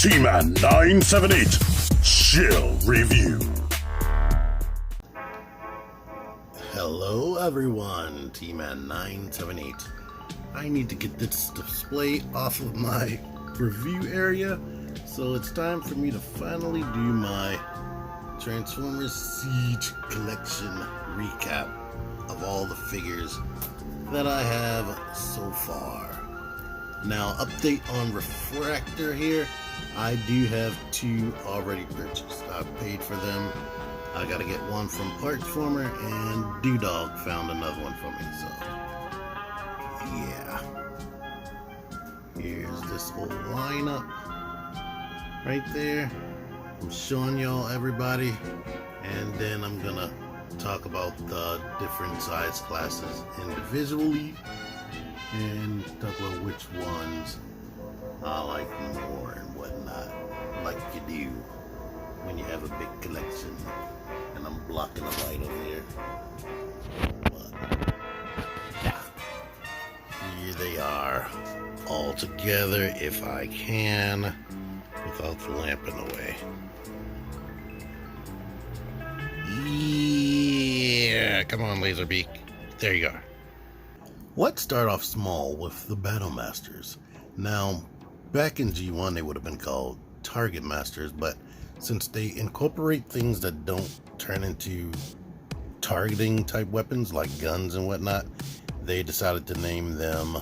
T-Man 978 Chill Review. Hello everyone, T-Man 978. I need to get this display off of my review area, so it's time for me to finally do my Transformers Siege Collection recap of all the figures that I have so far. Now, update on Refractor here. I do have 2 already purchased. I paid for them. I gotta get one from Partsformer, and Doodog found another one for me, so yeah. Here's this whole lineup right there. I'm showing y'all everybody, and then I'm gonna talk about the different size classes individually and talk about which ones I like more and whatnot, like you do when you have a big collection. And I'm blocking the light over here. But yeah, here they are, all together if I can, without the lamp in the way. Yeah, come on, Laserbeak. There you are. Let's start off small with the Battlemasters. Now, back in G1 they would have been called Target Masters, but since they incorporate things that don't turn into targeting type weapons like guns and whatnot, they decided to name them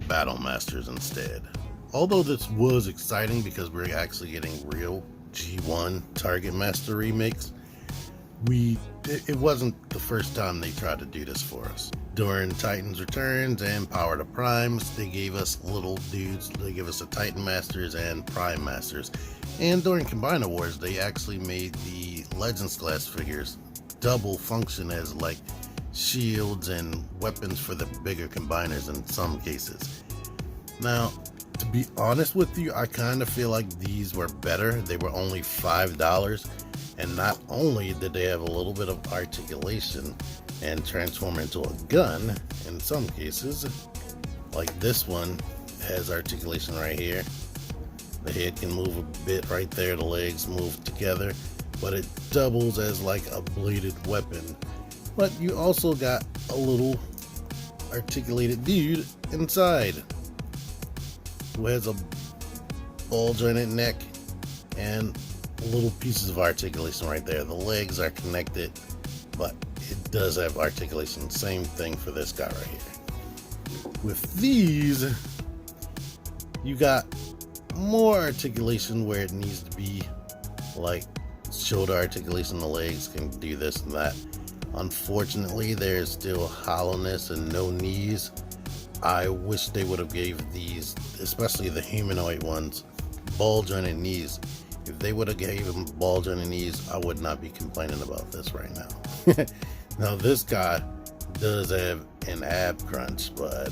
Battlemasters instead. Although this was exciting because we're actually getting real G1 Target Master remakes, it wasn't the first time they tried to do this for us. During Titans Returns and Power to Primes, they gave us little dudes. They gave us the Titan Masters and Prime Masters. And during Combiner Wars, they actually made the Legends Class figures double function as like shields and weapons for the bigger combiners in some cases. Now, to be honest with you, I kind of feel like these were better. They were only $5, and not only did they have a little bit of articulation and transform into a gun in some cases, like this one has articulation right here. The head can move a bit right there, the legs move together, but it doubles as like a bladed weapon. But you also got a little articulated dude inside who has a ball jointed neck and little pieces of articulation right there. The legs are connected, but it does have articulation. Same thing for this guy right here. With these, you got more articulation where it needs to be, like shoulder articulation. The legs can do this and that. Unfortunately, there's still hollowness and no knees. I wish they would have gave these, especially the humanoid ones, ball jointed knees. If they would have gave him ball jointed knees, I would not be complaining about this right now. Now this guy does have an ab crunch, but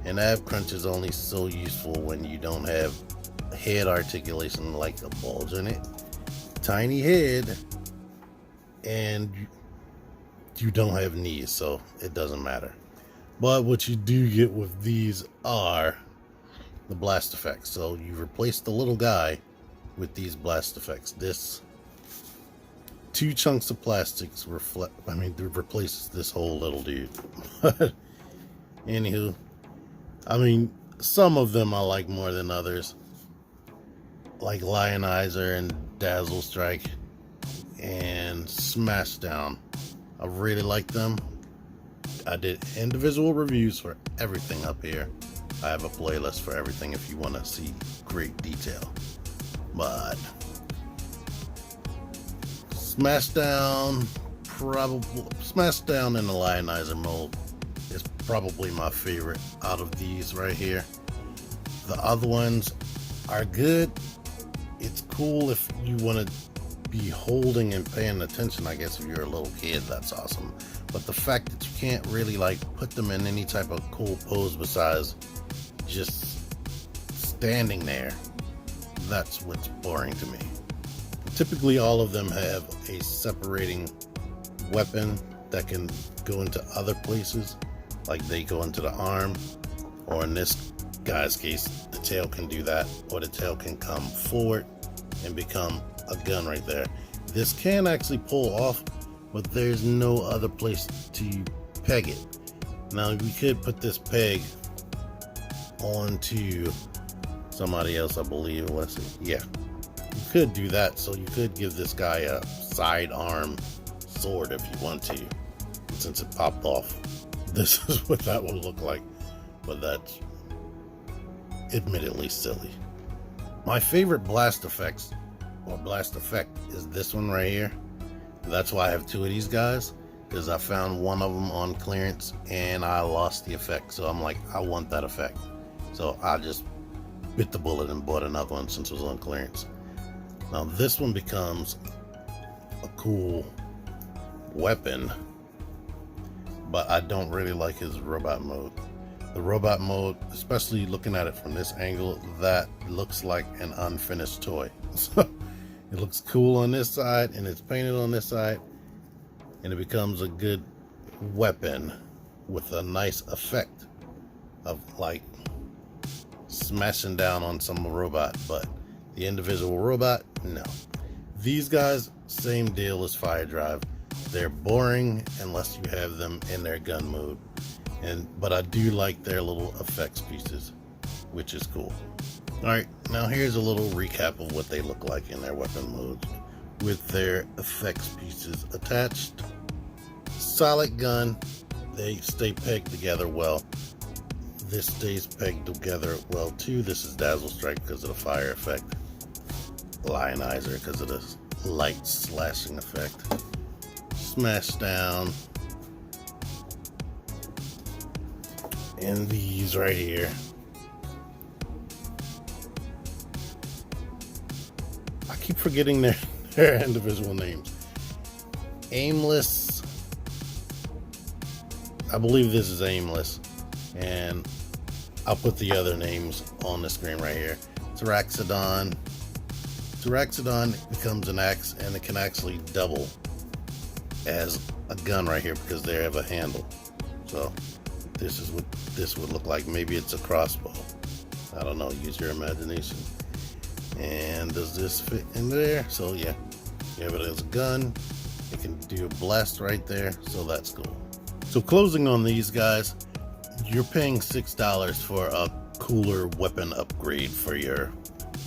an ab crunch is only so useful when you don't have head articulation like a ball jointed tiny head, and you don't have knees, so it doesn't matter. But what you do get with these are the blast effects. So you replace the little guy with these blast effects. This 2 chunks of plastics replaces this whole little dude. Anywho, some of them I like more than others, like Lionizer and Dazzle Strike and Smashdown. I really like them. I did individual reviews for everything up here. I have a playlist for everything if you want to see great detail. But Smashdown in the Lionizer mold is probably my favorite out of these right here. The other ones are good. It's cool if you want to be holding and paying attention. I guess if you're a little kid, that's awesome. But the fact that you can't really like put them in any type of cool pose besides just standing there, that's what's boring to me. Typically all of them have a separating weapon that can go into other places, like they go into the arm, or in this guy's case, the tail can do that, or the tail can come forward and become a gun right there. This can actually pull off, but there's no other place to peg it. Now we could put this peg onto somebody else, I believe. Let's see. Yeah, you could do that. So you could give this guy a sidearm sword if you want to. Since it popped off, this is what that would look like. But that's admittedly silly. My favorite blast effect is this one right here. That's why I have two of these guys, because I found one of them on clearance and I lost the effect. So I'm like, I want that effect. So I just bit the bullet and bought another one since it was on clearance. Now this one becomes a cool weapon, but I don't really like his robot mode. The robot mode, especially looking at it from this angle, that looks like an unfinished toy. So it looks cool on this side and it's painted on this side, and it becomes a good weapon with a nice effect of like smashing down on some robot, but the individual robot, no. These guys, same deal as Fire Drive. They're boring unless you have them in their gun mode, but I do like their little effects pieces, which is cool. Alright, now here's a little recap of what they look like in their weapon modes with their effects pieces attached. Solid gun, they stay pegged together well. This stays pegged together well too. This is Dazzle Strike because of the fire effect. Lionizer because of the light slashing effect. Smash down. And these right here. I keep forgetting their individual names. Aimless. I believe this is Aimless. And I'll put the other names on the screen right here. Taraxodon. Taraxodon becomes an axe, and it can actually double as a gun right here because they have a handle. So this is what this would look like. Maybe it's a crossbow. I don't know. Use your imagination. And does this fit in there? So yeah, you have it as a gun. It can do a blast right there. So that's cool. So closing on these guys, you're paying $6 for a cooler weapon upgrade for your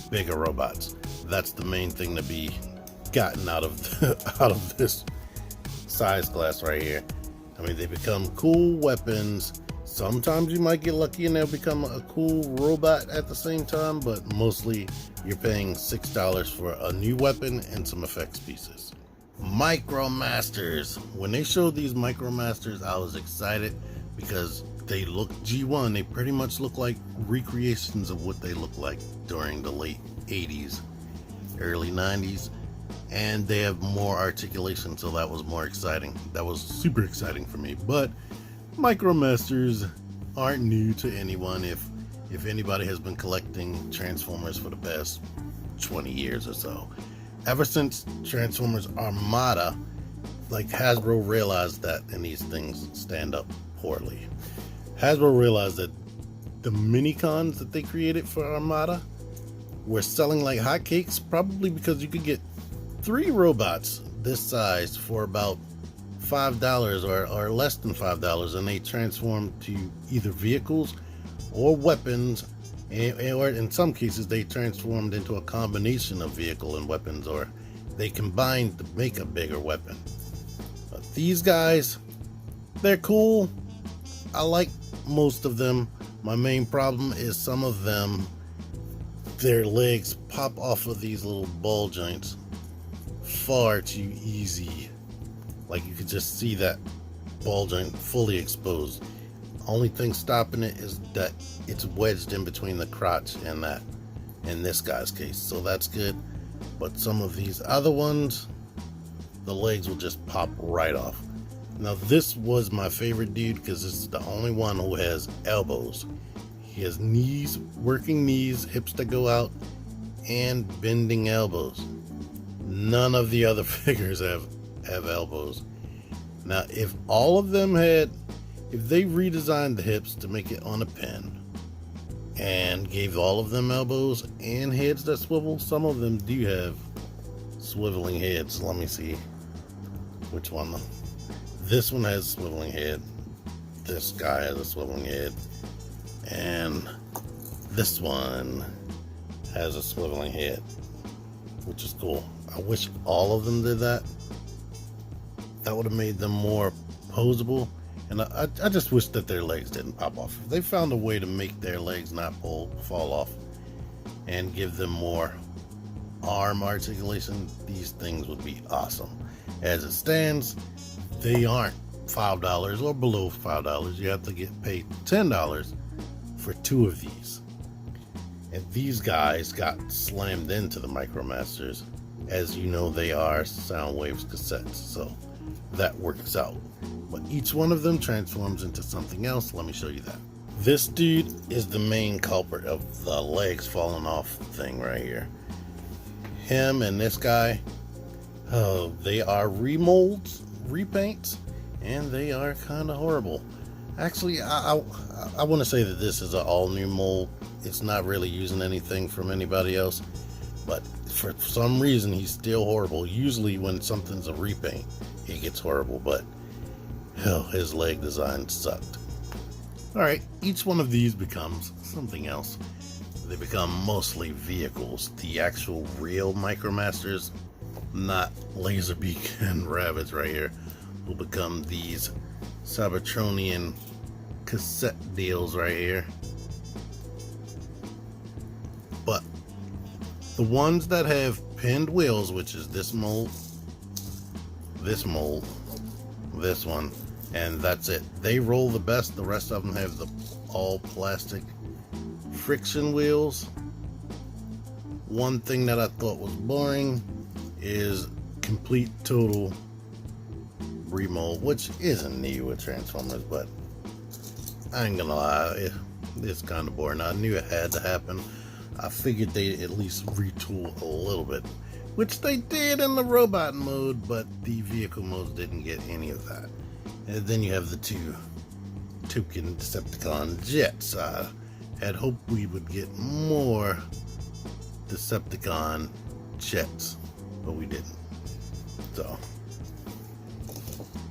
bigger robots. That's the main thing to be gotten out of this size class right here. I mean, they become cool weapons. Sometimes you might get lucky and they'll become a cool robot at the same time, but mostly you're paying $6 for a new weapon and some effects pieces. Micromasters. When they showed these Micromasters, I was excited because they look G1. They pretty much look like recreations of what they looked like during the late 80s, early 90s, and they have more articulation, so that was more exciting. That was super exciting for me. But Micromasters aren't new to anyone. If anybody has been collecting Transformers for the past 20 years or so, ever since Transformers Armada, like Hasbro realized that, and these things stand up poorly. Hasbro realized that the mini-cons that they created for Armada were selling like hotcakes, probably because you could get 3 robots this size for about $5 or less than $5, and they transformed to either vehicles or weapons, or in some cases they transformed into a combination of vehicle and weapons, or they combined to make a bigger weapon. But these guys, they're cool. I like most of them. My main problem is some of them, their legs pop off of these little ball joints far too easy. Like, you could just see that ball joint fully exposed. Only thing stopping it is that it's wedged in between the crotch and that, in this guy's case, so that's good. But some of these other ones, the legs will just pop right off. Now this was my favorite dude because this is the only one who has elbows. He has knees, working knees, hips that go out, and bending elbows. None of the other figures have elbows. Now if all of them had, if they redesigned the hips to make it on a pin, and gave all of them elbows and heads that swivel. Some of them do have swiveling heads. Let me see which one. This one has a swiveling head. This guy has a swiveling head. And this one has a swiveling head, which is cool. I wish all of them did that. That would have made them more posable. And I just wish that their legs didn't pop off. If they found a way to make their legs not fall off and give them more arm articulation, these things would be awesome. As it stands, they aren't $5 or below $5. You have to get paid $10 for 2 of these. And these guys got slammed into the Micromasters. As you know, they are Soundwave's cassettes, so that works out. But each one of them transforms into something else. Let me show you that. This dude is the main culprit of the legs falling off thing right here. Him and this guy, they are remolds, repaints, and they are kind of horrible. Actually, I want to say that this is an all new mold. It's not really using anything from anybody else, but for some reason he's still horrible. Usually when something's a repaint, it gets horrible, but hell, his leg design sucked. Alright, each one of these becomes something else. They become mostly vehicles. The actual real Micromasters, not Laserbeak and Ravage right here, will become these Cybertronian cassette deals right here. But the ones that have pinned wheels, which is this mold, this one, and that's it. They roll the best. The rest of them have the all plastic friction wheels. One thing that I thought was boring is complete total remold, which isn't new with Transformers, but I ain't gonna lie, it's kind of boring. I knew it had to happen. I figured they'd at least retool a little bit, which they did in the robot mode, but the vehicle modes didn't get any of that. And then you have the 2 token Decepticon jets. I had hoped we would get more Decepticon jets, but we didn't. So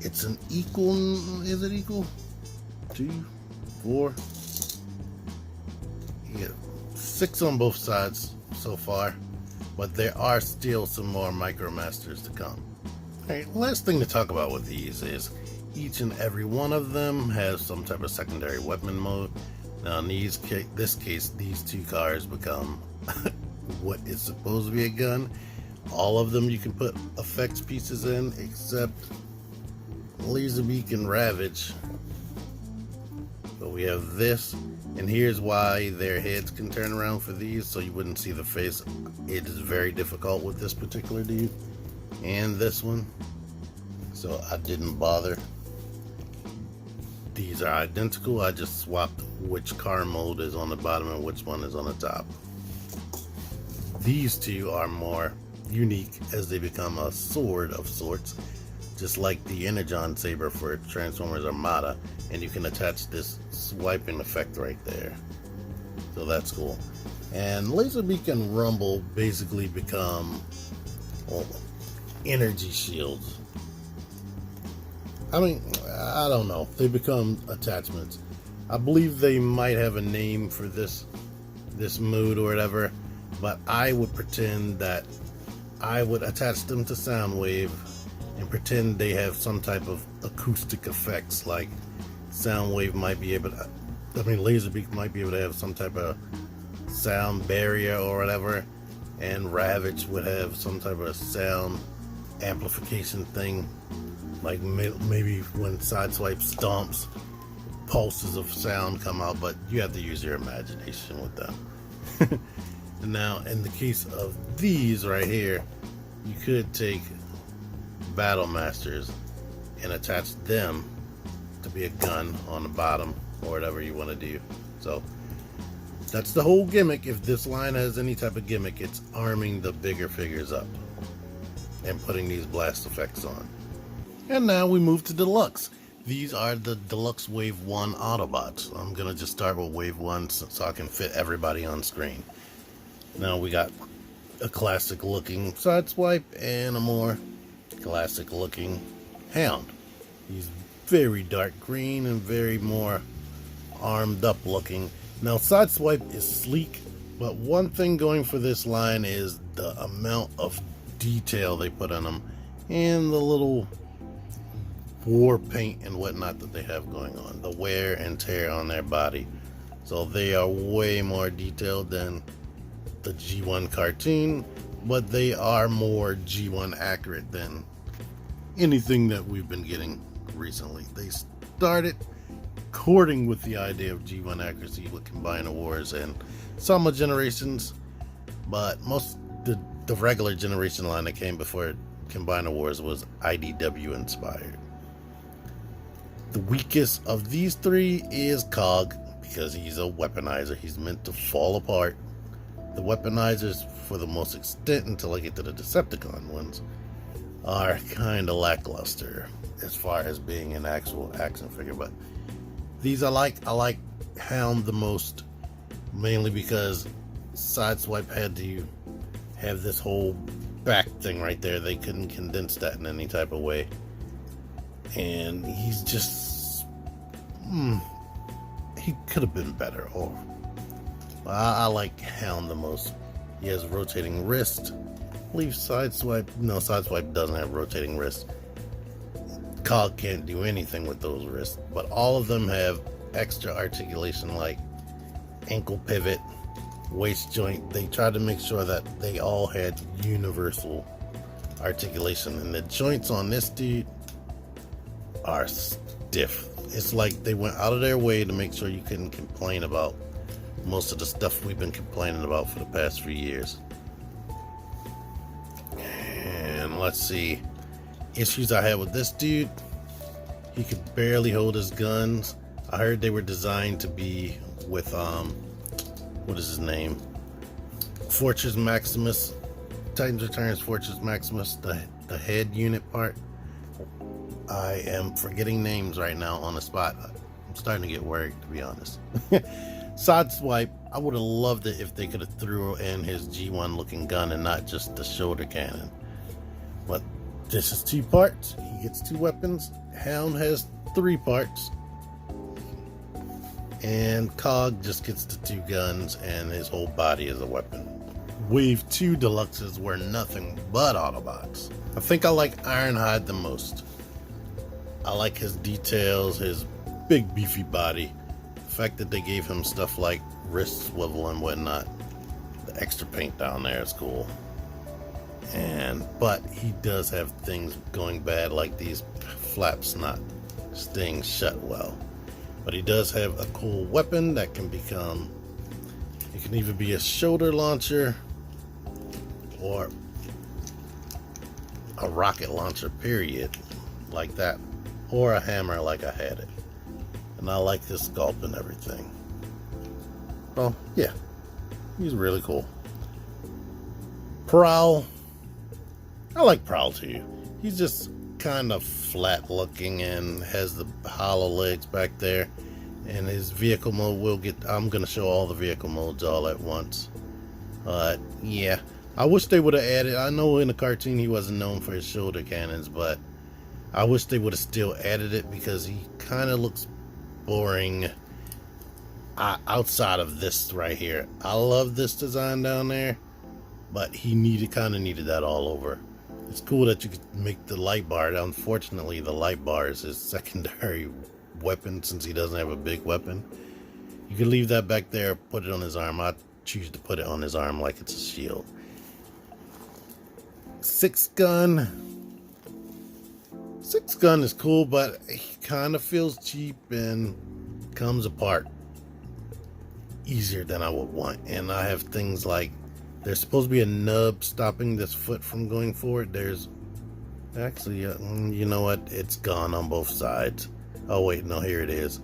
it's an equal, is it equal? 2, 4, yeah, 6 on both sides so far, but there are still some more Micromasters to come. Alright, last thing to talk about with these is each and every one of them has some type of secondary weapon mode. Now in this case, these 2 cars become what is supposed to be a gun. All of them you can put effects pieces in, except Laserbeak and Ravage. But we have this, and here's why their heads can turn around for these, so you wouldn't see the face. It is very difficult with this particular dude and this one, so I didn't bother. These are identical. I just swapped which car mode is on the bottom and which one is on the top. These 2 are more unique as they become a sword of sorts, just like the Energon Saber for Transformers Armada, and you can attach this swiping effect right there, so that's cool. And Laserbeak and Rumble basically become, well, energy shields. I mean, I don't know, they become attachments. I believe they might have a name for this mood or whatever, but I would pretend that I would attach them to Soundwave and pretend they have some type of acoustic effects, like Soundwave might be able to, Laserbeak might be able to have some type of sound barrier or whatever, and Ravage would have some type of sound amplification thing, like maybe when Sideswipe stomps, pulses of sound come out, but you have to use your imagination with them. And now in the case of these right here, you could take Battle Masters and attach them to be a gun on the bottom or whatever you want to do. So that's the whole gimmick. If this line has any type of gimmick, it's arming the bigger figures up and putting these blast effects on. And now we move to Deluxe. These are the Deluxe Wave 1 Autobots. I'm going to just start with Wave 1 so I can fit everybody on screen. Now we got a classic looking Sideswipe and a more classic looking Hound. He's very dark green and very more armed up looking. Now Sideswipe is sleek, but one thing going for this line is the amount of detail they put on him and the little war paint and whatnot that they have going on, the wear and tear on their body. So they are way more detailed than the G1 cartoon, but they are more G1 accurate than anything that we've been getting recently. They started courting with the idea of G1 accuracy with Combiner Wars and Sama Generations, but most the regular generation line that came before Combiner Wars was IDW inspired. The weakest of these three is Cog, because he's a weaponizer. He's meant to fall apart. The weaponizers, for the most extent until I get to the Decepticon ones, are kind of lackluster as far as being an actual action figure. But these I like Hound the most, mainly because Sideswipe had to have this whole back thing right there. They couldn't condense that in any type of way. And he's just he could have been better. Or I like Hound the most. He has rotating wrist. I believe Sideswipe doesn't have rotating wrist. Cog can't do anything with those wrists, but all of them have extra articulation like ankle pivot, waist joint. They tried to make sure that they all had universal articulation, and the joints on this dude are stiff. It's like they went out of their way to make sure you couldn't complain about most of the stuff we've been complaining about for the past few years. And let's see, issues I had with this dude: he could barely hold his guns. I heard they were designed to be with what is his name, Fortress Maximus, Titans Returns Fortress Maximus, the head unit part. I am forgetting names right now on the spot. I'm starting to get worried, to be honest. Sideswipe, I would have loved it if they could have threw in his G1 looking gun and not just the shoulder cannon. But this is 2 parts. He gets 2 weapons. Hound has 3 parts. And Cog just gets the 2 guns and his whole body is a weapon. Wave 2 Deluxes were nothing but Autobots. I think I like Ironhide the most. I like his details, his big beefy body. The fact that they gave him stuff like wrist swivel and whatnot. The extra paint down there is cool. But he does have things going bad, like these flaps not staying shut well. But he does have a cool weapon that can become, it can either be a shoulder launcher or a rocket launcher, period, like that, or a hammer like I had it. And I like his sculpt and everything. Well, yeah, he's really cool. Prowl, I like Prowl too. He's just kind of flat looking and has the hollow legs back there. And his vehicle mode, I'm gonna show all the vehicle modes all at once. But yeah, I wish they would have added, I know in the cartoon he wasn't known for his shoulder cannons, but I wish they would have still added it, because he kind of looks boring outside of this right here. I love this design down there, but he kind of needed that all over. It's cool that you could make the light bar. Unfortunately, the light bar is his secondary weapon since he doesn't have a big weapon. You can leave that back there, put it on his arm. I choose to put it on his arm like it's a shield. 6 gun. 6 gun is cool, but he kind of feels cheap and comes apart easier than I would want. And I have things like, there's supposed to be a nub stopping this foot from going forward. There's actually, you know what? It's gone on both sides. Oh wait, no, here it is.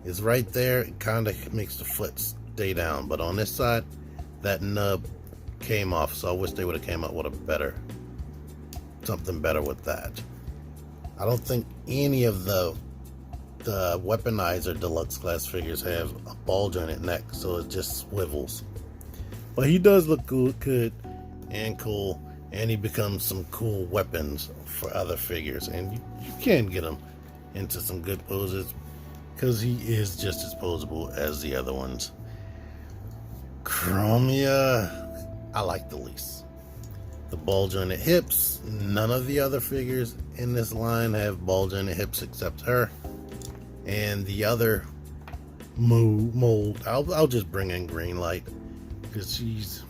It's right there. It kind of makes the foot stay down. But on this side, that nub came off. So I wish they would have came up with something better with that. I don't think any of the the weaponizer Deluxe Class figures have a ball jointed neck, so it just swivels. But he does look good and cool, and he becomes some cool weapons for other figures, and you can get him into some good poses because he is just as posable as the other ones. Chromia, I like the least. The ball jointed hips, none of the other figures in this line have ball jointed hips except her. And the other mold, I'll just bring in Greenlight because she's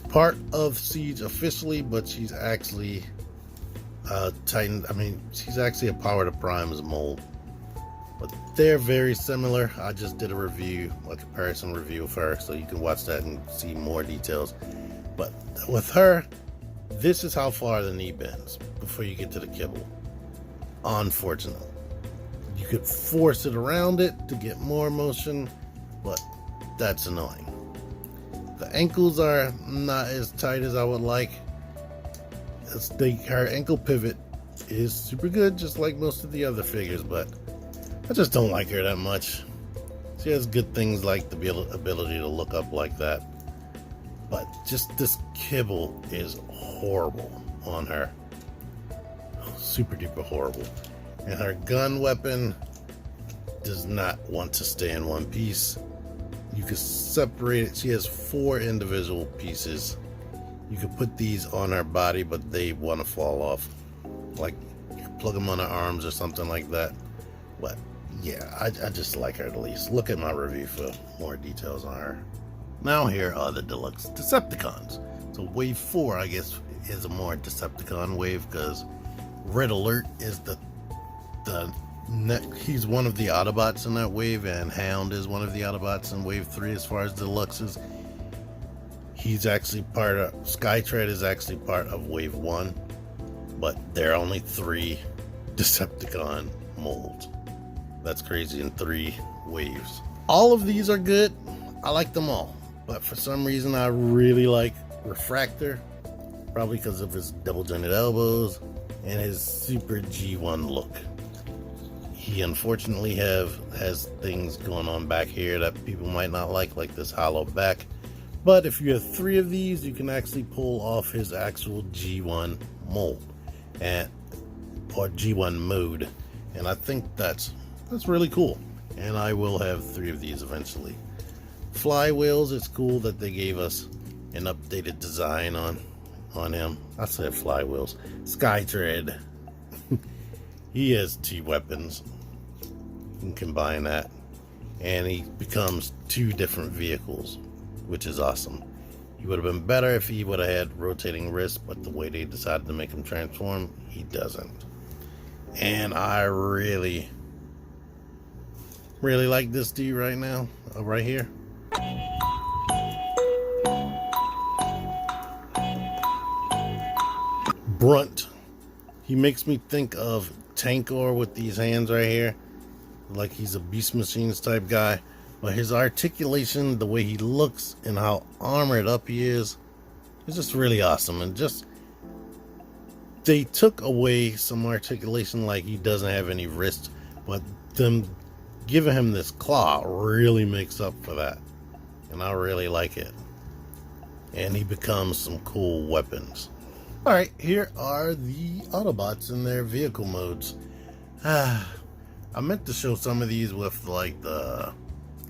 part of Siege officially, but she's actually Titan. I mean, she's actually a Power to Prime's mold. But they're very similar. I just did a review, a comparison review of her, so you can watch that and see more details. But with her, this is how far the knee bends before you get to the kibble. Unfortunately, you could force it around it to get more motion, but that's annoying. The ankles are not as tight as I would like. Her ankle pivot is super good, just like most of the other figures, but I just don't like her that much. She has good things like the ability to look up like that, but just this kibble is horrible on her. Super duper horrible. And her gun weapon does not want to stay in one piece. You can separate it. She has 4 individual pieces. You could put these on her body, but they want to fall off. Like, you can plug them on her arms or something like that. But yeah, I just like her the least. Look at my review for more details on her. Now here are the Deluxe Decepticons. So wave 4, I guess, is a more Decepticon wave because Red Alert is he's one of the Autobots in that wave, and Hound is one of the Autobots in wave 3 as far as Deluxes. He's actually part of Skytread is actually part of wave 1, but there are only 3 Decepticon molds. That's crazy, in 3 waves. All of these are good. I like them all, but for some reason I really like Refractor, probably because of his double jointed elbows and his super G1 look. He unfortunately has things going on back here that people might not like this hollow back. But if you have 3 of these, you can actually pull off his actual G1 mold or G1 mode, and I think that's really cool. And I will have 3 of these eventually. Flywheels, it's cool that they gave us an updated design on him. I said flywheels. Skytread. He has 2 weapons. You can combine that, and he becomes 2 different vehicles, which is awesome. He would have been better if he would have had rotating wrists, but the way they decided to make him transform, he doesn't. And I really like this dude right now, right here. Brunt. He makes me think of Tankor with these hands right here, like he's a Beast Machines type guy. But his articulation, the way he looks, and how armored up he is just really awesome. And just, they took away some articulation, like he doesn't have any wrist, but them giving him this claw really makes up for that, and I really like it. And he becomes some cool weapons. Alright, here are the Autobots in their vehicle modes. I meant to show some of these with like the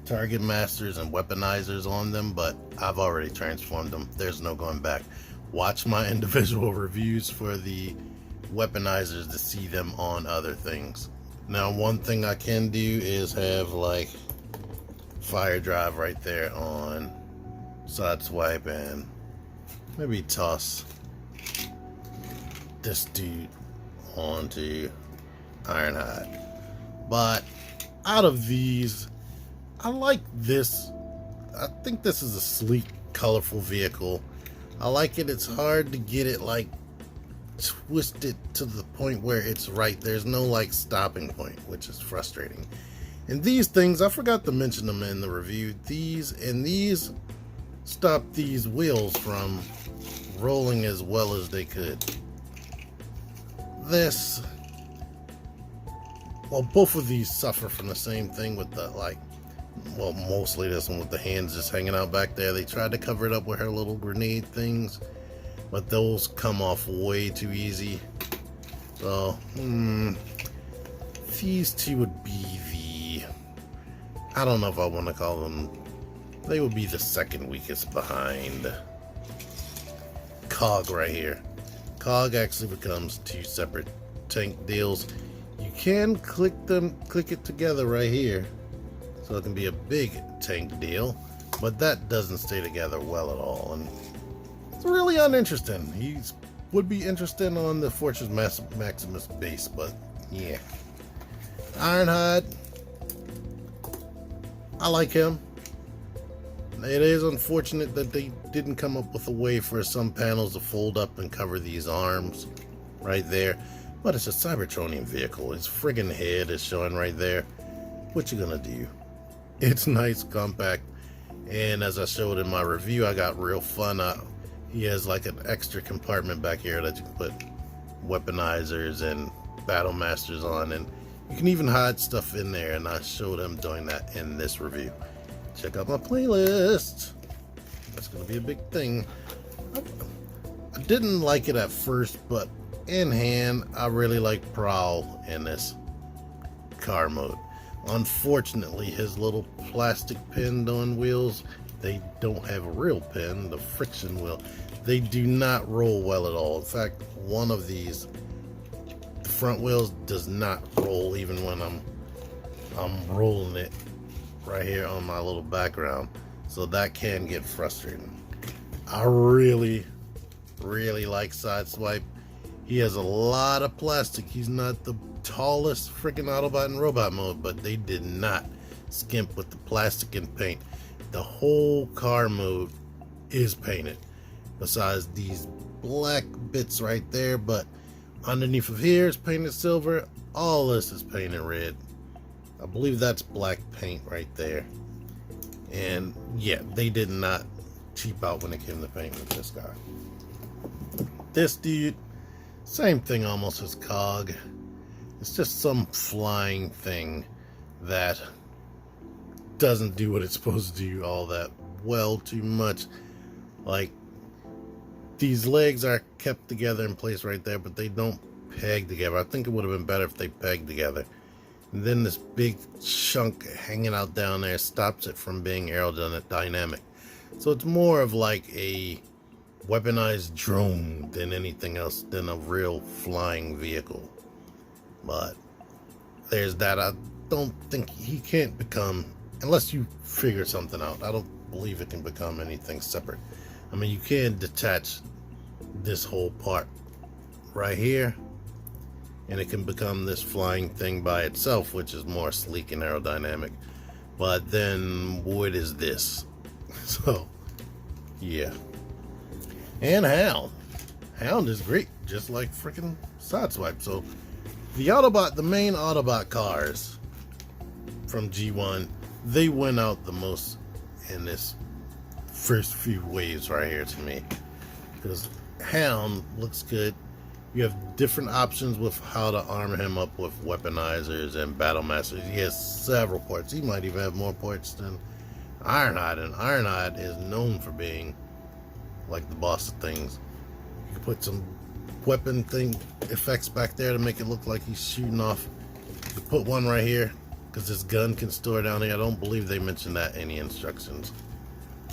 Target Masters and Weaponizers on them, but I've already transformed them. There's no going back. Watch my individual reviews for the Weaponizers to see them on other things. Now, one thing I can do is have like Fire Drive right there on Sideswipe, and maybe toss this dude onto Ironhide. But out of these, I like this. I think this is a sleek, colorful vehicle. I like it. It's hard to get it like twisted to the point where it's right. There's no like stopping point, which is frustrating. And these things, I forgot to mention them in the review. These stop these wheels from rolling as well as they could. This well, both of these suffer from the same thing with the, like, well, mostly this one with the hands just hanging out back there. They tried to cover it up with her little grenade things, but those come off way too easy. So, these two would be the, I don't know if I want to call them, they would be the second weakest behind Cog right here. Cog actually becomes two separate tank deals. You can click it together right here, so it can be a big tank deal, but that doesn't stay together well at all, and it's really uninteresting. He would be interesting on the Fortress Maximus base, but yeah. Ironhide, I like him. It is unfortunate that they didn't come up with a way for some panels to fold up and cover these arms right there, but it's a Cybertronian vehicle. His friggin' head is showing right there. What you gonna do? It's nice, compact, and as I showed in my review, I got real fun. He has like an extra compartment back here that you can put weaponizers and battle masters on, and you can even hide stuff in there, and I showed him doing that in this review. Check out my playlist. That's gonna be a big thing. I didn't like it at first, but in hand, I really like Prowl in this car mode. Unfortunately, his little plastic pin on wheels, they don't have a real pin, the friction wheel. They do not roll well at all. In fact, one of these, the front wheels does not roll even when I'm rolling it right here on my little background. So that can get frustrating. I really like Sideswipe. He has a lot of plastic. He's not the tallest freaking Autobot in robot mode, but they did not skimp with the plastic and paint. The whole car mode is painted, besides these black bits right there, but underneath of here is painted silver. All this is painted red. I believe that's black paint right there. And yeah, they did not cheap out when it came to paint with this guy. This dude, same thing almost as Cog. It's just some flying thing that doesn't do what it's supposed to do all that well too much. Like, these legs are kept together in place right there, but they don't peg together. I think it would have been better if they pegged together. And then this big chunk hanging out down there stops it from being aerodynamic. So it's more of like a weaponized drone than anything else, than a real flying vehicle. But there's that. I don't think he can't become, unless you figure something out, I don't believe it can become anything separate. I mean, you can detach this whole part right here, and it can become this flying thing by itself, which is more sleek and aerodynamic. But then what is this? So yeah. And Hound is great, just like freaking Sideswipe. So the main Autobot cars from G1, they went out the most in this first few waves right here to me, because Hound looks good. You have different options with how to armor him up with weaponizers and battle masters. He has several ports. He might even have more ports than Ironhide, and Ironhide is known for being like the boss of things. You can put some weapon thing effects back there to make it look like he's shooting off. You put one right here because this gun can store down here. I don't believe they mentioned that in any instructions,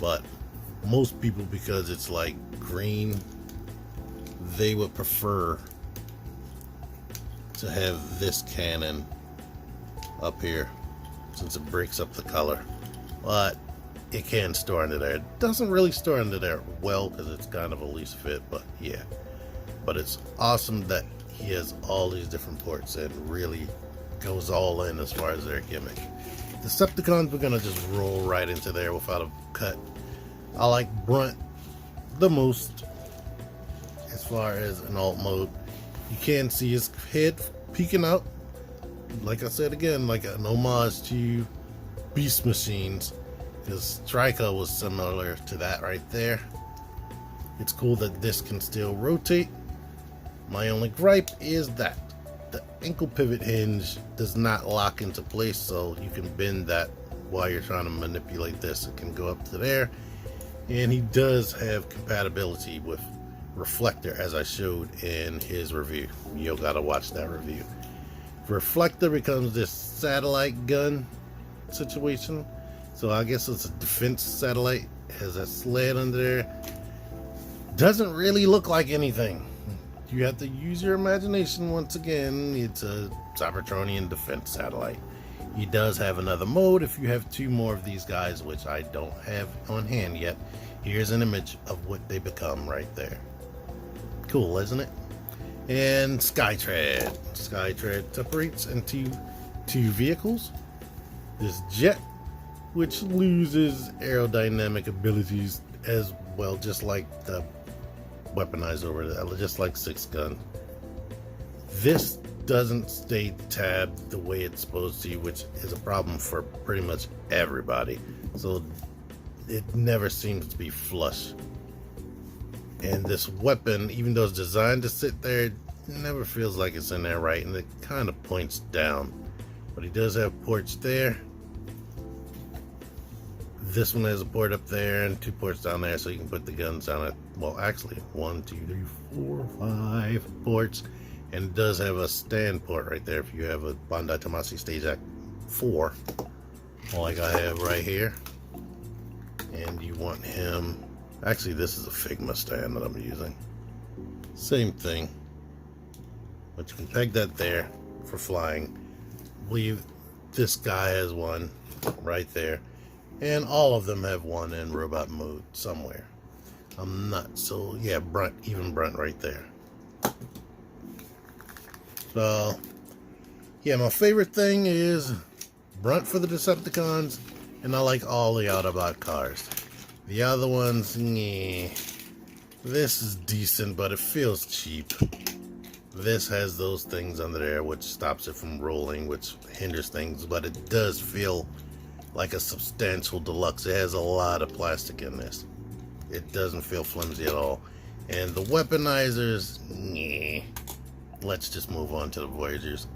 but most people, because it's like green, they would prefer to have this cannon up here since it breaks up the color. But it can store under there. It doesn't really store under there well because it's kind of a loose fit, but yeah. But it's awesome that he has all these different ports and really goes all in as far as their gimmick. Decepticons, we're gonna just roll right into there without a cut. I like Brunt the most as far as an alt mode. You can see his head peeking out, like I said again, like an homage to Beast Machines, because Striker was similar to that right there. It's cool that this can still rotate. My only gripe is that the ankle pivot hinge does not lock into place, so you can bend that while you're trying to manipulate this. It can go up to there. And he does have compatibility with reflector, as I showed in his review. You'll gotta watch that review. Reflector becomes this satellite gun situation. So I guess it's a defense satellite. Has a sled under there. Doesn't really look like anything. You have to use your imagination once again. It's a Cybertronian defense satellite. He does have another mode if you have two more of these guys, which I don't have on hand yet. Here's an image of what they become right there. Cool, isn't it? And Skytread. Skytread separates into two vehicles. This jet, which loses aerodynamic abilities as well, just like the weaponized over there, just like 6 gun. This doesn't stay tabbed the way it's supposed to, which is a problem for pretty much everybody. So it never seems to be flush. And this weapon, even though it's designed to sit there, it never feels like it's in there right, and it kind of points down. But he does have ports there. This one has a port up there and 2 ports down there, so you can put the guns on it. Well, actually, 1, 2, 3, 4, 5 ports. And it does have a stand port right there if you have a Bandai Tamashii Stage Act 4, like I have right here. And you want him... Actually, this is a Figma stand that I'm using. Same thing. But you can peg that there for flying. I believe this guy has one right there. And all of them have one in robot mode somewhere. I'm not so... Yeah, Brunt, even Brunt right there. So, yeah, my favorite thing is Brunt for the Decepticons, and I like all the Autobot cars. The other ones, nah. This is decent, but it feels cheap. This has those things under there which stops it from rolling, which hinders things, but it does feel like a substantial deluxe. It has a lot of plastic in this. It doesn't feel flimsy at all. And the weaponizers, nah. Let's just move on to the Voyagers.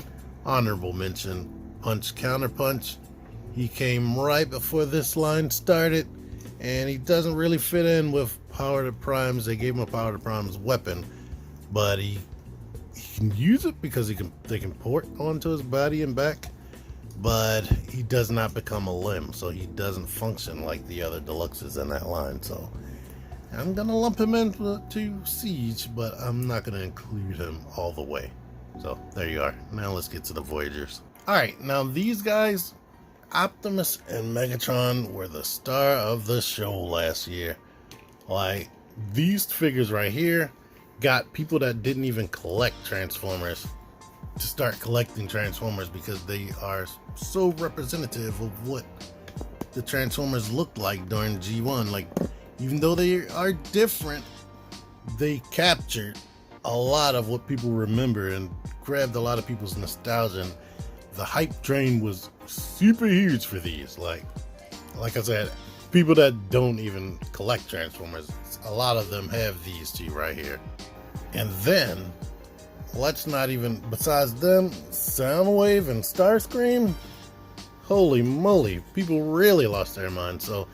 Honorable mention, Punch Counter Punch. He came right before this line started, and he doesn't really fit in with Power to Primes. They gave him a Power to Primes weapon, but he can use it because they can port onto his body and back, but he does not become a limb, so he doesn't function like the other deluxes in that line. So I'm gonna lump him into Siege, but I'm not gonna include him all the way. So there you are. Now let's get to the Voyagers. Alright, now these guys, Optimus and Megatron, were the star of the show last year. Like, these figures right here got people that didn't even collect Transformers to start collecting Transformers, because they are so representative of what the Transformers looked like during G1. Like, even though they are different, they captured a lot of what people remember and grabbed a lot of people's nostalgia. And the hype train was super huge for these. Like I said, people that don't even collect Transformers, a lot of them have these two right here. And then, let's not even, besides them, Soundwave and Starscream, holy moly, people really lost their mind. So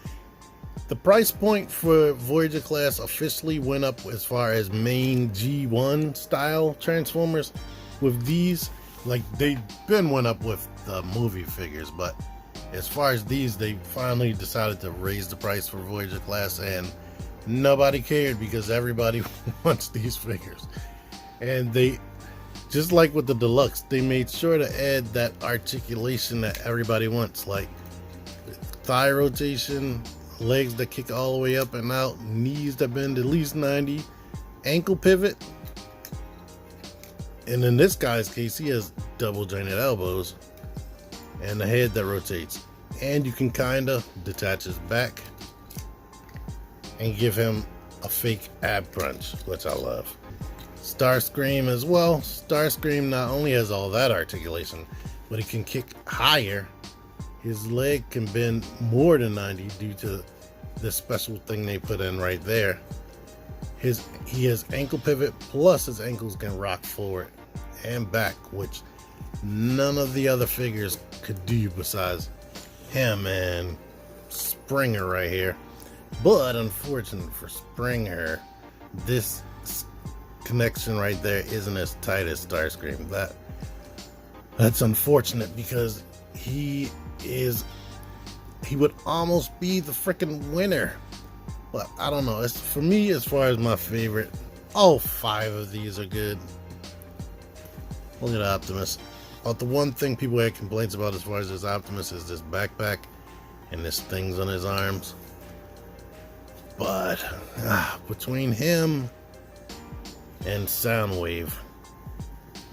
the price point for Voyager Class officially went up as far as main G1 style Transformers. With these, like, they went up with the movie figures, but as far as these, they finally decided to raise the price for Voyager Class, and nobody cared because everybody wants these figures. And they, just like with the Deluxe, they made sure to add that articulation that everybody wants, like thigh rotation, legs that kick all the way up and out, knees that bend at least 90, ankle pivot, and in this guy's case, he has double jointed elbows and a head that rotates. And you can kind of detach his back and give him a fake ab crunch, which I love. Starscream as well. Starscream not only has all that articulation, but he can kick higher. His leg can bend more than 90 due to this special thing they put in right there. He has ankle pivot, plus his ankles can rock forward. and back, which none of the other figures could do besides him and Springer right here. But unfortunate for Springer, this connection right there isn't as tight as Starscream. That's unfortunate because he would almost be the freaking winner. But I don't know. It's, for me, as far as my favorite, all 5 of these are good. Look at Optimus. But the one thing people had complaints about as far as this Optimus is this backpack and this things on his arms. But between him and Soundwave,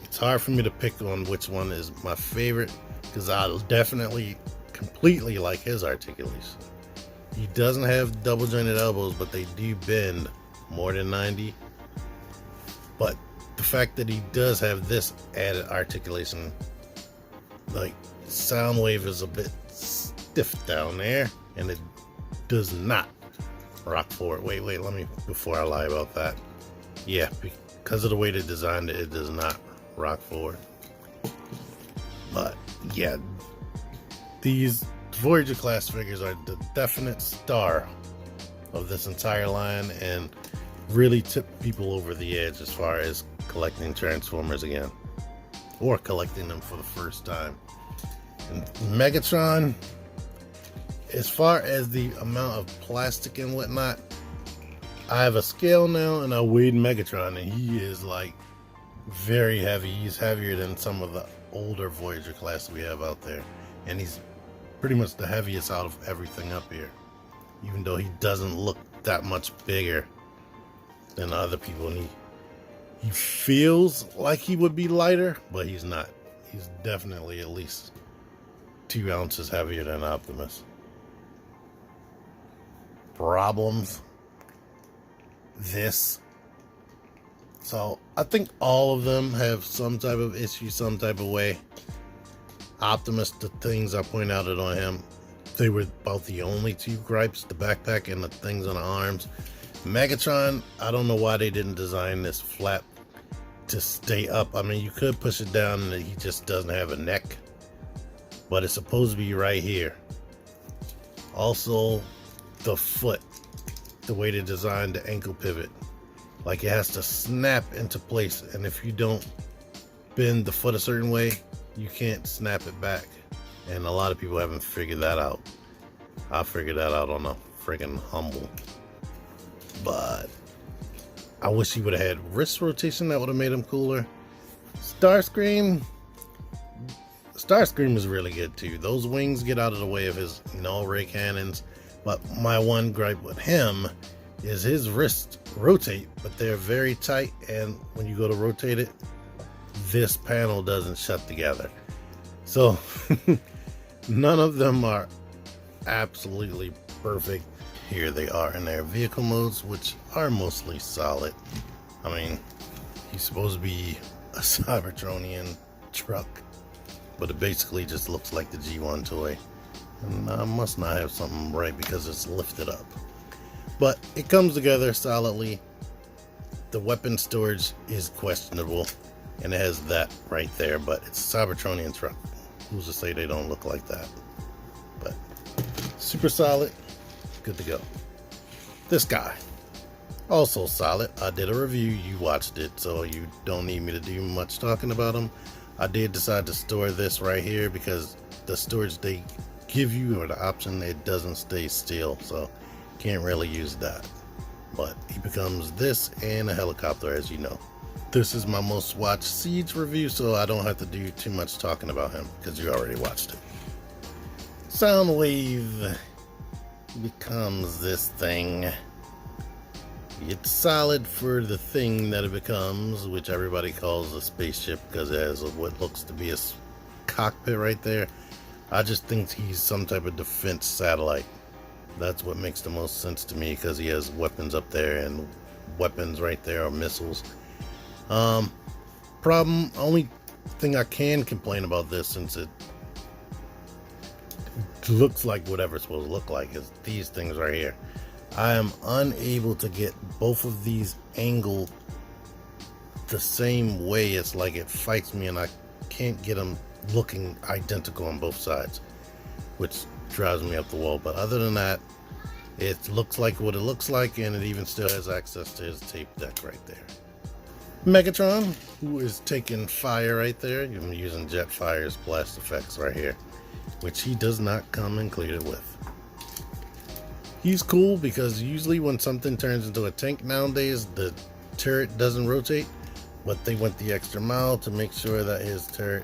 it's hard for me to pick on which one is my favorite, because I definitely completely like his articulation. He doesn't have double jointed elbows, but they do bend more than 90. But the fact that he does have this added articulation, like Soundwave is a bit stiff down there, and it does not rock forward. Wait, let me, before I lie about that. Yeah, because of the way they designed it, it does not rock forward. But yeah, these Voyager class figures are the definite star of this entire line and really tip people over the edge as far as collecting Transformers again, or collecting them for the first time. And Megatron, as far as the amount of plastic and whatnot, I have a scale now and I weighed Megatron, and he is like very heavy. He's heavier than some of the older Voyager class we have out there, and he's pretty much the heaviest out of everything up here, even though he doesn't look that much bigger than other people, and he feels like he would be lighter, but he's not. He's definitely at least 2 ounces heavier than Optimus. Problems. This. So I think all of them have some type of issue, some type of way. Optimus, the things I point out on him, they were about the only 2 gripes, the backpack and the things on the arms. Megatron, I don't know why they didn't design this flap to stay up. I mean, you could push it down and he just doesn't have a neck, but it's supposed to be right here. Also, the foot, the way they designed the ankle pivot, like it has to snap into place, and if you don't bend the foot a certain way, you can't snap it back. And a lot of people haven't figured that out. I figured that out on a friggin' humble. But I wish he would have had wrist rotation. That would have made him cooler. Starscream is really good too. Those wings get out of the way of his null ray cannons. But my one gripe with him is his wrists rotate, but they're very tight, and when you go to rotate it, this panel doesn't shut together. So none of them are absolutely perfect. Here they are in their vehicle modes, which are mostly solid. I mean, he's supposed to be a Cybertronian truck, but it basically just looks like the G1 toy. And I must not have something right because it's lifted up. But it comes together solidly. The weapon storage is questionable, and it has that right there, but it's a Cybertronian truck. Who's to say they don't look like that? But super solid, good to go. This guy, also solid. I did a review, you watched it, so you don't need me to do much talking about him. I did decide to store this right here because the storage they give you, or the option, it doesn't stay still, so can't really use that. But he becomes this and a helicopter, as you know. This is my most watched Siege review, so I don't have to do too much talking about him because you already watched it. Soundwave becomes this thing. It's solid for the thing that it becomes, which everybody calls a spaceship because it has what looks to be a cockpit right there. I just think he's some type of defense satellite. That's what makes the most sense to me, because he has weapons up there, and weapons right there are missiles. Only thing I can complain about this, since it looks like whatever it's supposed to look like, is these things right here. I am unable to get both of these angled the same way. It's like it fights me and I can't get them looking identical on both sides, which drives me up the wall. But other than that, it looks like what it looks like, and it even still has access to his tape deck right there. Megatron, who is taking fire right there. I'm using Jetfire's blast effects right here, which he does not come included with. He's cool because usually when something turns into a tank nowadays, the turret doesn't rotate, but they went the extra mile to make sure that his turret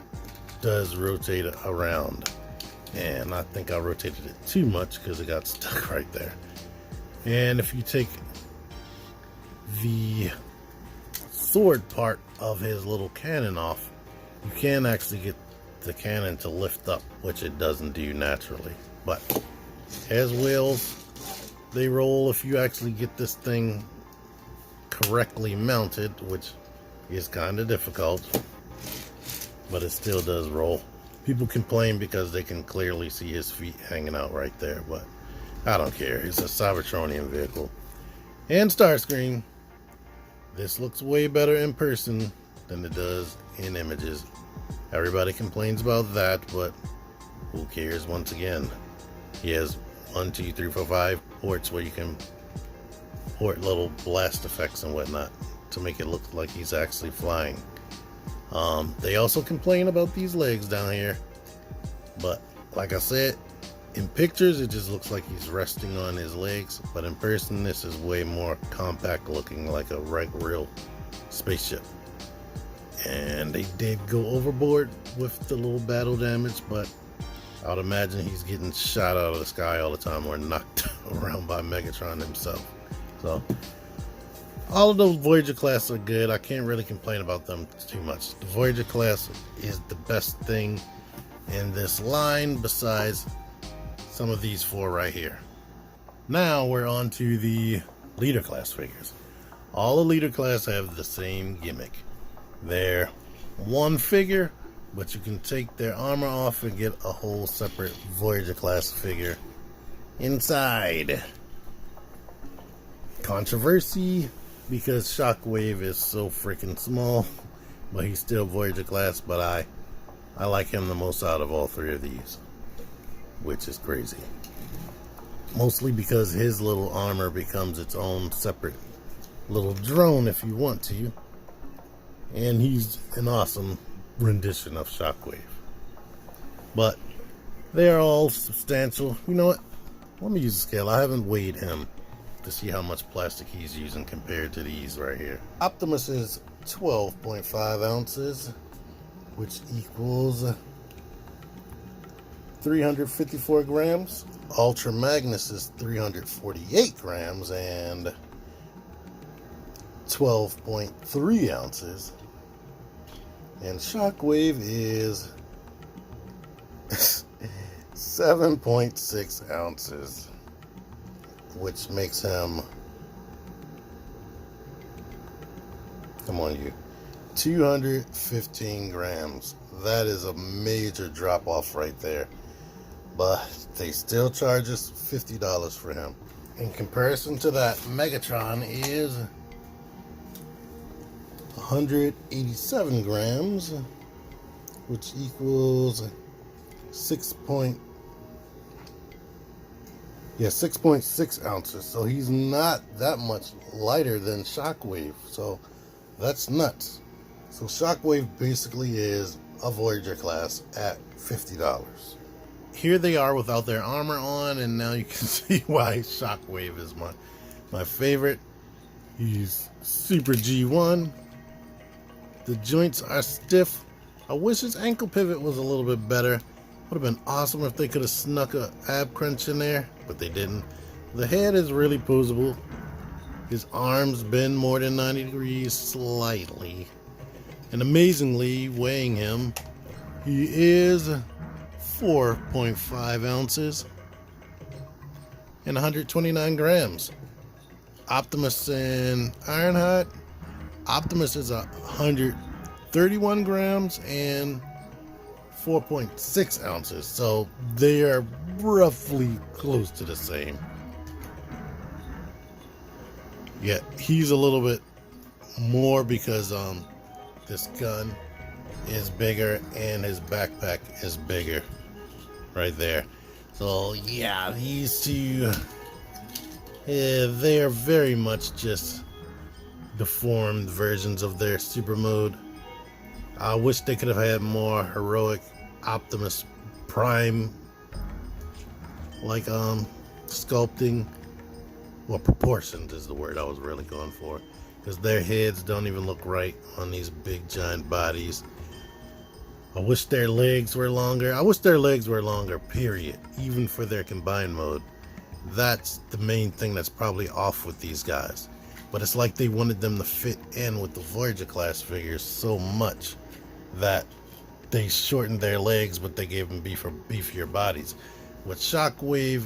does rotate around. And I think I rotated it too much because it got stuck right there. And if you take the sword part of his little cannon off, you can actually get the cannon to lift up, which it doesn't do naturally. But as wheels, they roll if you actually get this thing correctly mounted, which is kind of difficult, but it still does roll. People complain because they can clearly see his feet hanging out right there, but I don't care. It's a Cybertronian vehicle. And Starscream, this looks way better in person than it does in images. Everybody complains about that, but who cares? Once again, he has 1, 2, 3, 4, 5 ports where you can port little blast effects and whatnot to make it look like he's actually flying. They also complain about these legs down here, but like I said, in pictures it just looks like he's resting on his legs, but in person this is way more compact looking, like a real spaceship. And they did go overboard with the little battle damage, but I would imagine he's getting shot out of the sky all the time or knocked around by Megatron himself. So all of those Voyager Class are good. I can't really complain about them too much. The Voyager Class is the best thing in this line besides some of these 4 right here. Now we're on to the Leader Class figures. All the Leader Class have the same gimmick. They're one figure, but you can take their armor off and get a whole separate Voyager Class figure inside. Controversy, because Shockwave is so freaking small, but he's still Voyager Class, but I like him the most out of all 3 of these, which is crazy. Mostly because his little armor becomes its own separate little drone if you want to, and he's an awesome rendition of Shockwave. But they're all substantial. You know what? Let me use a scale. I haven't weighed him to see how much plastic he's using compared to these right here. Optimus is 12.5 ounces, which equals 354 grams. Ultra Magnus is 348 grams and 12.3 ounces. And Shockwave is 7.6 ounces, which makes him, come on you, 215 grams. That is a major drop off right there, but they still charge us $50 for him. In comparison to that, Megatron is 187 grams, which equals 6.6 ounces. So he's not that much lighter than Shockwave. So that's nuts. So Shockwave basically is a Voyager Class at $50. Here they are without their armor on, and now you can see why Shockwave is my favorite. He's super G1. The joints are stiff. I wish his ankle pivot was a little bit better. Would have been awesome if they could have snuck a ab crunch in there, but they didn't. The head is really posable. His arms bend more than 90 degrees slightly. And amazingly, weighing him, he is 4.5 ounces and 129 grams. Optimus and Ironheart. Optimus is 131 grams and 4.6 ounces, so they are roughly close to the same. Yet he's a little bit more because this gun is bigger and his backpack is bigger right there. So yeah, these two, they are very much just deformed versions of their super mode. I wish they could have had more heroic Optimus Prime like sculpting. Well, proportions is the word I was really going for, because their heads don't even look right on these big giant bodies. I wish their legs were longer. I wish their legs were longer, period, even for their combined mode. That's the main thing that's probably off with these guys. But it's like they wanted them to fit in with the Voyager Class figures so much that they shortened their legs, but they gave them beefier bodies. With Shockwave,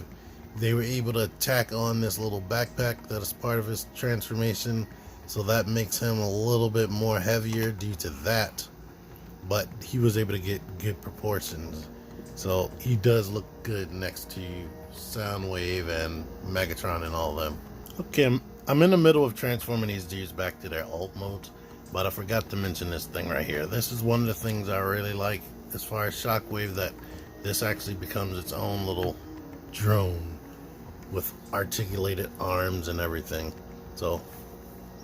they were able to tack on this little backpack that is part of his transformation, so that makes him a little bit more heavier due to that. But he was able to get good proportions, so he does look good next to Soundwave and Megatron and all of them. Okay, I'm in the middle of transforming these dudes back to their alt modes, but I forgot to mention this thing right here. This is one of the things I really like as far as Shockwave, that this actually becomes its own little drone with articulated arms and everything. So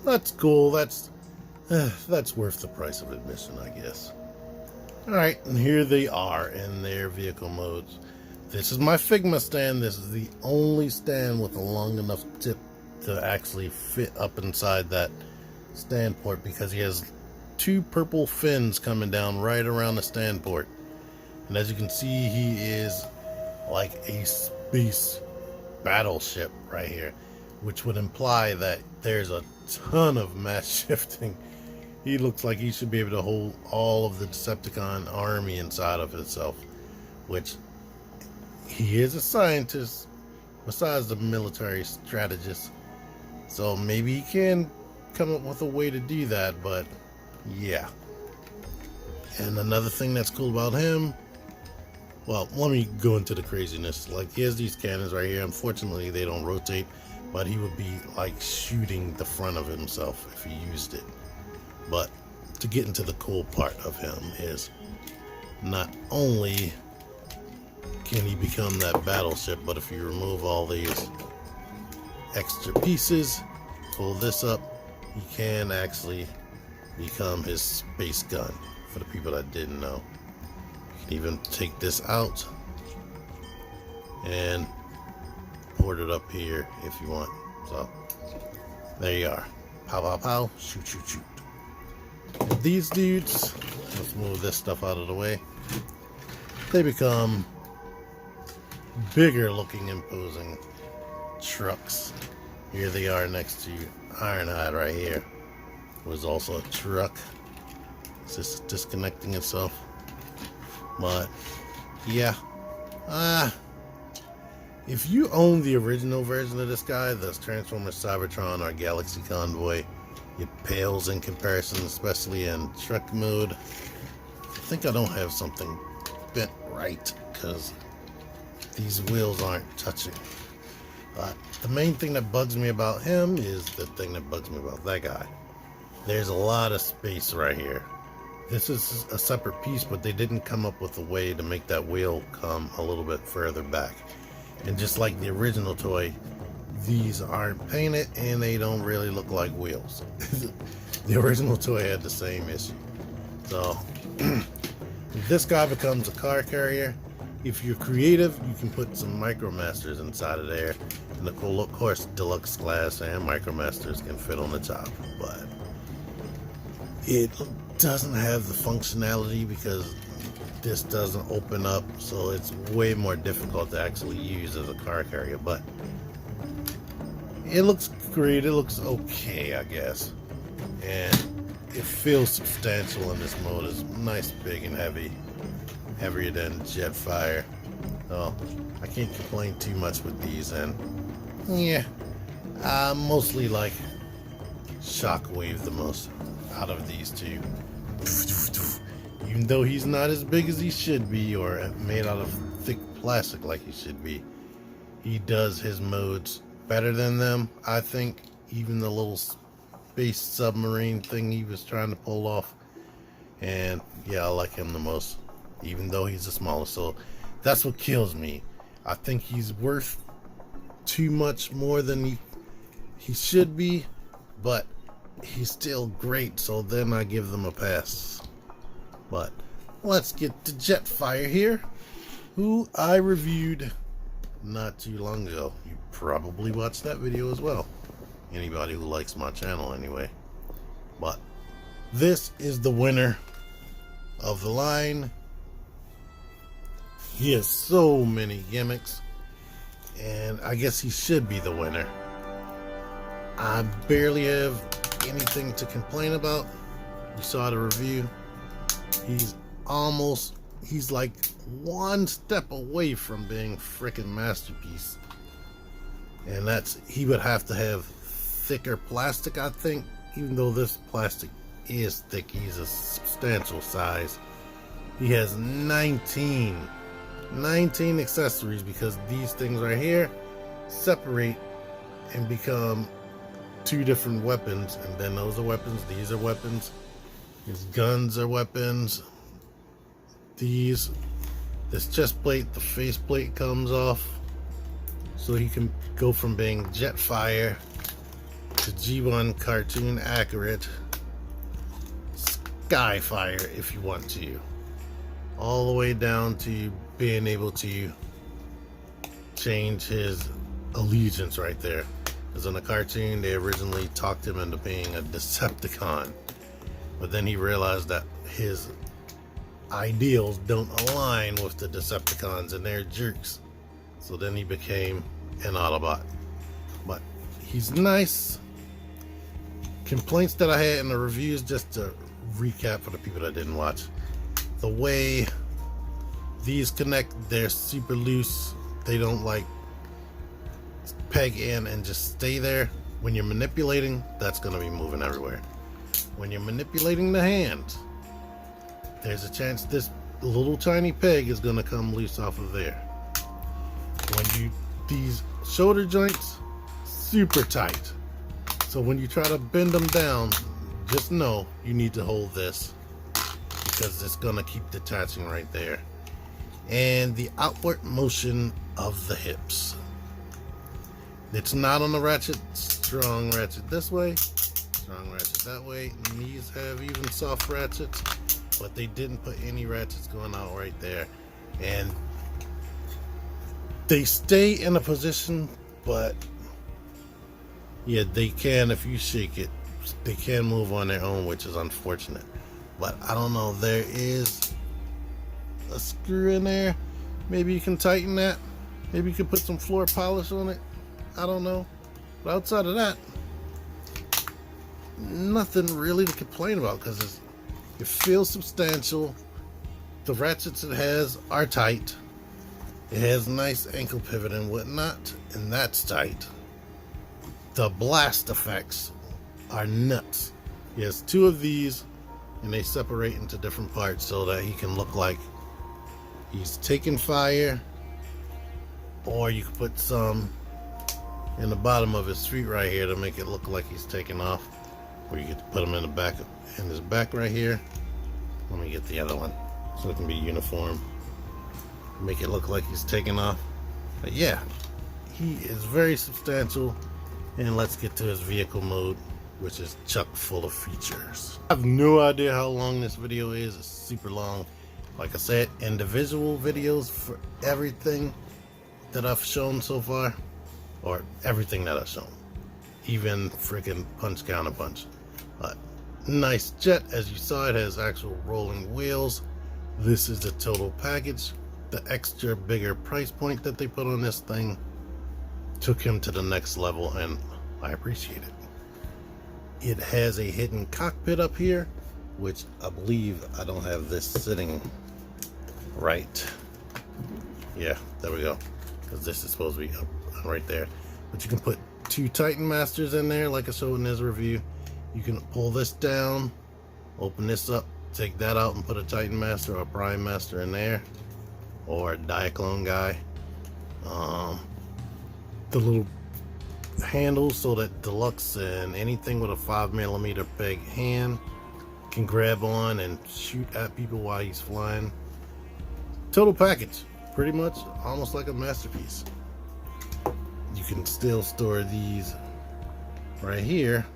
that's cool. That's worth the price of admission, I guess. Alright, and here they are in their vehicle modes. This is my Figma stand. This is the only stand with a long enough tip to actually fit up inside that stand port, because he has two purple fins coming down right around the stand port. And as you can see, he is like a space battleship right here, which would imply that there's a ton of mass shifting. He looks like he should be able to hold all of the Decepticon army inside of himself, which he is a scientist besides the military strategist, so maybe he can come up with a way to do that. But yeah. And another thing that's cool about him, well, let me go into the craziness. Like, he has these cannons right here. Unfortunately, they don't rotate, but he would be like shooting the front of himself if he used it. But to get into the cool part of him is not only can he become that battleship, but if you remove all these extra pieces, pull this up, he can actually become his space gun, for the people that didn't know. You can even take this out and port it up here if you want. So there you are. Pow pow pow, shoot shoot shoot. And these dudes, let's move this stuff out of the way, they become bigger looking, imposing trucks. Here they are next to Ironhide right here. It was also a truck. It's just disconnecting itself. But yeah, if you own the original version of this guy, the Transformers Cybertron or Galaxy Convoy, it pales in comparison, especially in truck mode. I think I don't have something bent right, because these wheels aren't touching. But the main thing that bugs me about him is the thing that bugs me about that guy. There's a lot of space right here. This is a separate piece, but they didn't come up with a way to make that wheel come a little bit further back. And just like the original toy, these aren't painted and they don't really look like wheels. The original toy had the same issue. So this guy becomes a car carrier. If you're creative, you can put some Micromasters inside of there. And of course, Deluxe Class and Micromasters can fit on the top. But it doesn't have the functionality because this doesn't open up. So it's way more difficult to actually use as a car carrier. But it looks great. It looks okay, I guess. And it feels substantial in this mode. It's nice, big, and heavy. Heavier than Jetfire. So I can't complain too much with these. And yeah, I mostly like Shockwave the most out of these two. Even though he's not as big as he should be, or made out of thick plastic like he should be, he does his modes better than them. I think even the little space submarine thing he was trying to pull off And yeah, I like him the most, even though he's the smallest. So that's what kills me. I think he's worth too much more than he should be, but he's still great, so then I give them a pass. But let's get to Jetfire here, who I reviewed not too long ago. You probably watched that video as well. Anybody who likes my channel anyway. But this is the winner of the line. He has so many gimmicks, and I guess he should be the winner. I barely have anything to complain about. You saw the review. He's like one step away from being frickin' masterpiece. And he would have to have thicker plastic, I think. Even though this plastic is thick, he's a substantial size. He has 19 accessories, because these things right here separate and become two different weapons, and then those are weapons, these are weapons, his guns are weapons. This chest plate, the face plate comes off, so he can go from being Jetfire to G1 cartoon accurate Skyfire if you want to, all the way down to being able to change his allegiance right there. Because in the cartoon, they originally talked him into being a Decepticon, but then he realized that his ideals don't align with the Decepticons and they're jerks, so then he became an Autobot. But he's nice. Complaints that I had in the reviews, just to recap for the people that didn't watch: the way these connect, they're super loose. They don't like peg in and just stay there. When you're manipulating, that's going to be moving everywhere. When you're manipulating the hand, there's a chance this little tiny peg is going to come loose off of there. These shoulder joints, super tight. So when you try to bend them down, just know you need to hold this, because it's going to keep detaching right there. And the outward motion of the hips. It's not on the ratchet. Strong ratchet this way, strong ratchet that way. Knees have even soft ratchets, but they didn't put any ratchets going out right there. And they stay in a position, but yeah, they can, if you shake it, they can move on their own, which is unfortunate. But I don't know, there is a screw in there. Maybe you can tighten that. Maybe you could put some floor polish on it. I don't know. But outside of that, nothing really to complain about, because it feels substantial. The ratchets it has are tight. It has nice ankle pivot and whatnot, and that's tight. The blast effects are nuts. He has two of these, and they separate into different parts so that he can look like he's taking fire, or you can put some in the bottom of his feet right here to make it look like he's taking off, or you could put him in the back, in his back right here. Let me get the other one so it can be uniform, make it look like he's taking off. But yeah, he is very substantial. And let's get to his vehicle mode, which is chock full of features. I have no idea how long this video is. It's super long. Like I said, individual videos for everything that I've shown so far, or everything that I've shown, even freaking punch counter punch. But nice jet, as you saw. It has actual rolling wheels. This is the total package. The extra bigger price point that they put on this thing took him to the next level, and I appreciate it. It has a hidden cockpit up here, which I believe I don't have this sitting right. Yeah, there we go, because this is supposed to be up right there. But you can put two Titan Masters in there, like I showed in this review. You can pull this down, open this up, take that out, and put a Titan Master or a Prime Master in there, or a Diaclone guy. The little handles so that Deluxe and anything with a 5mm peg hand can grab on and shoot at people while he's flying. Total package, pretty much almost like a masterpiece. You can still store these right here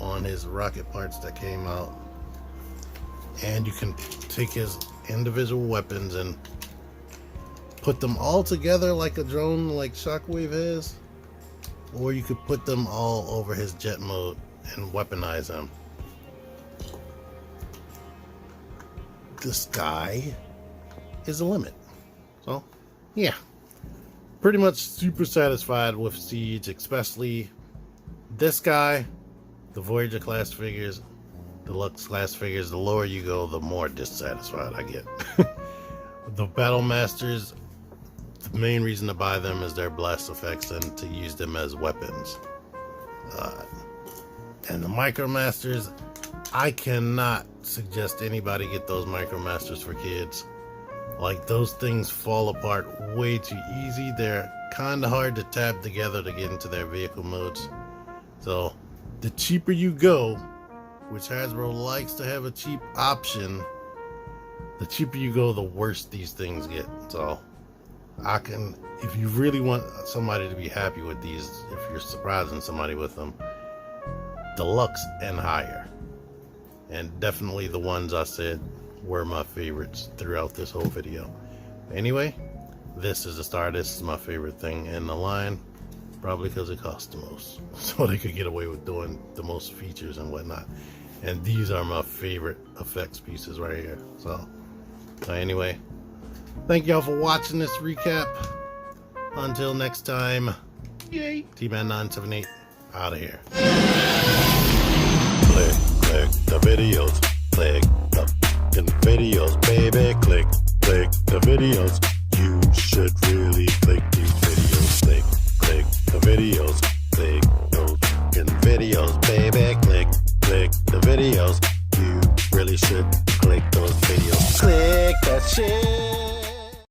on his rocket parts that came out, and you can take his individual weapons and put them all together like a drone, like Shockwave has, or you could put them all over his jet mode and weaponize them. The sky is the limit. So yeah, pretty much super satisfied with Siege, especially this guy. The Voyager Class figures, Deluxe Class figures, the lower you go, the more dissatisfied I get. The Battle Masters, the main reason to buy them is their blast effects and to use them as weapons. And the Micromasters, I cannot suggest anybody get those Micromasters for kids. Like, those things fall apart way too easy. They're kind of hard to tab together to get into their vehicle modes. So the cheaper you go, which Hasbro likes to have a cheap option, the cheaper you go, the worse these things get. So if you really want somebody to be happy with these, if you're surprising somebody with them, Deluxe and higher. And definitely the ones I said were my favorites throughout this whole video. Anyway, this is the star. This is my favorite thing in the line, probably because it costs the most, so they could get away with doing the most features and whatnot. And these are my favorite effects pieces right here. So anyway, thank y'all for watching this recap. Until next time, yay, T-Man 978 out of here. Click the videos. Click the fucking videos, baby. Click the videos. You should really click these videos. Click the videos. Click those fucking videos, baby. Click the videos. You really should click those videos. Click that shit.